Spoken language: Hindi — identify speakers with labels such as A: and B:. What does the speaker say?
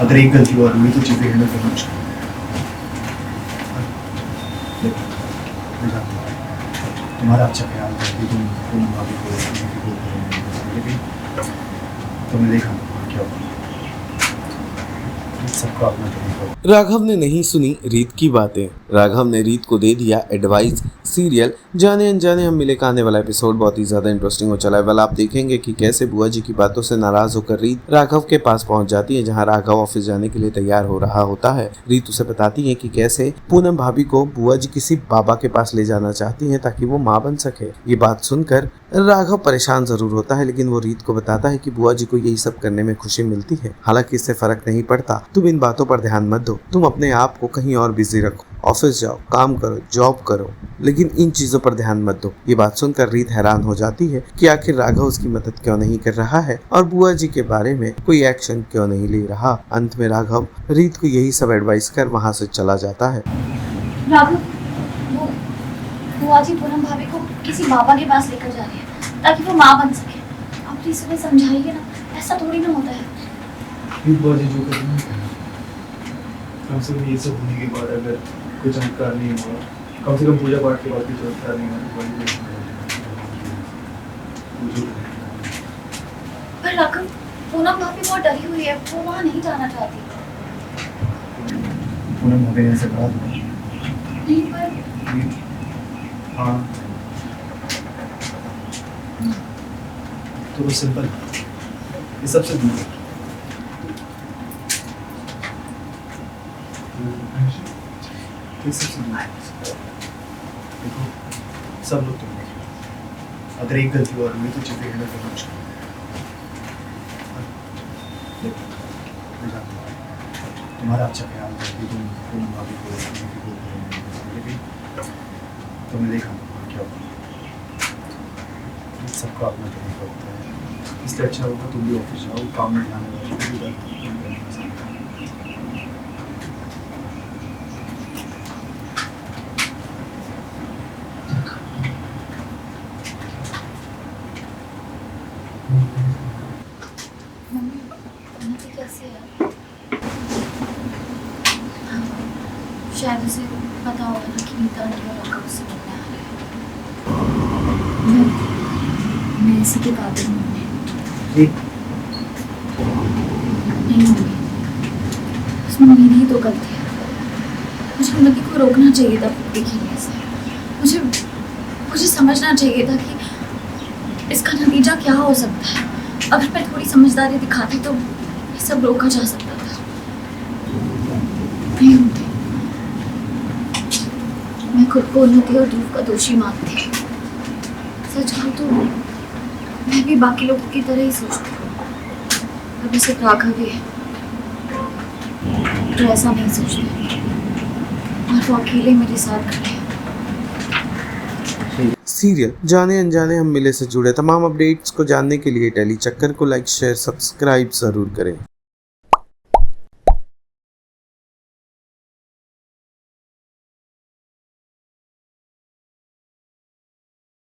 A: अगर एक गलती और हुई तो चीज़ें हैंडल करना मुश्किल है। तुम्हारा अच्छा ख्याल करती तुम भाभी को लेकिन तुमने देखा क्या हुआ। सबका अपना तरीका।
B: राघव ने नहीं सुनी रीत की बातें। राघव ने रीत को दे दिया एडवाइस। सीरियल जाने अनजाने हम मिले का आने वाला एपिसोड बहुत ही ज्यादा इंटरेस्टिंग हो चला है। वाला आप देखेंगे कि कैसे बुआ जी की बातों से नाराज होकर रीत राघव के पास पहुंच जाती है, जहां राघव ऑफिस जाने के लिए तैयार हो रहा होता है। रीत उसे बताती है कि कैसे पूनम भाभी को बुआ जी किसी बाबा के पास ले जाना चाहती है ताकि वो माँ बन सके। ये बात सुनकर राघव परेशान जरूर होता है, लेकिन वो रीत को बताता है कि बुआ जी को यही सब करने में खुशी मिलती है, हालांकि इससे फर्क नहीं पड़ता। तुम इन बातों पर ध्यान मत दो, तुम अपने आप को कहीं और बिजी रखो, ऑफिस जाओ, काम करो, जॉब करो, लेकिन इन चीजों पर ध्यान मत दो। ये बात सुनकर रीत हैरान हो जाती है कि आखिर राघव उसकी मदद क्यों नहीं कर रहा है और बुआ जी के बारे में कोई एक्शन क्यों नहीं ले रहा। अंत में राघव रीत को यही सब एडवाइस कर वहाँ से चला जाता है।
C: राघव, वो बुआ जी पूनम भाभी को किसी बाबा के पास लेकर जा रही है ताकि वो माँ बन सके। आप प्लीज उन्हें समझाइए ना, ऐसा थोड़ी ना होता है।
A: बुआ जी जो करना है कम से कम ये सब होने के बाद अगर कोई चमत्कार नहीं हुआ, कम से कम पूजा पाठ के बाद भी चमत्कार नहीं हुआ।
C: पर राघव, पूनम भाभी बहुत डरी हुई है, वो वहाँ नहीं जाना चाहती।
A: पूनम भाभी ने ऐसे कहा था।
C: नहीं पर
A: हाँ तो वो सिंपल ये सबसे दूर है। ये सबसे दूर है। देखो सब लोग तुम अगर एक गलती और हुई तो चीज़ें हैंडल करना मुश्किल है। तुम्हारा अच्छा ख्याल करती तुम भाभी को लेकिन तुमने देखा क्या हुआ। सबका अपना तरीका होता है, इसलिए अच्छा होगा तुम भी ऑफिस जाओ, काम में ध्यान लगाओ।
C: मम्मी कैसे है? शायद उसे पता होगा ना कि नीता आंटी और राघव उससे मिलने आ रहे हैं। मैं इसी के काबिल हूँ। नहीं मम्मी, उसमें मेरी ही तो गलती है। मुझे उन्नति को रोकना चाहिए था पुट्टी खेलने से। मुझे समझना चाहिए था कि इसका नतीजा क्या हो सकता है। अगर मैं थोड़ी समझदारी दिखाती तो ये सब रोका जा सकता था। नहीं होती, मैं खुद को उन्नति और ध्रुव का दोषी मानती हूँ। सच कहूँ तो मैं भी बाकी लोगों की तरह ही सोचती हूँ। अभी सिर्फ राघव ही है जो ऐसा नहीं सोचते और वो अकेले मेरे साथ खड़े हैं।
B: सीरियल जाने अनजाने हम मिले से जुड़े तमाम अपडेट्स को जानने के लिए टेली चक्कर को लाइक, शेयर, सब्सक्राइब जरूर करें।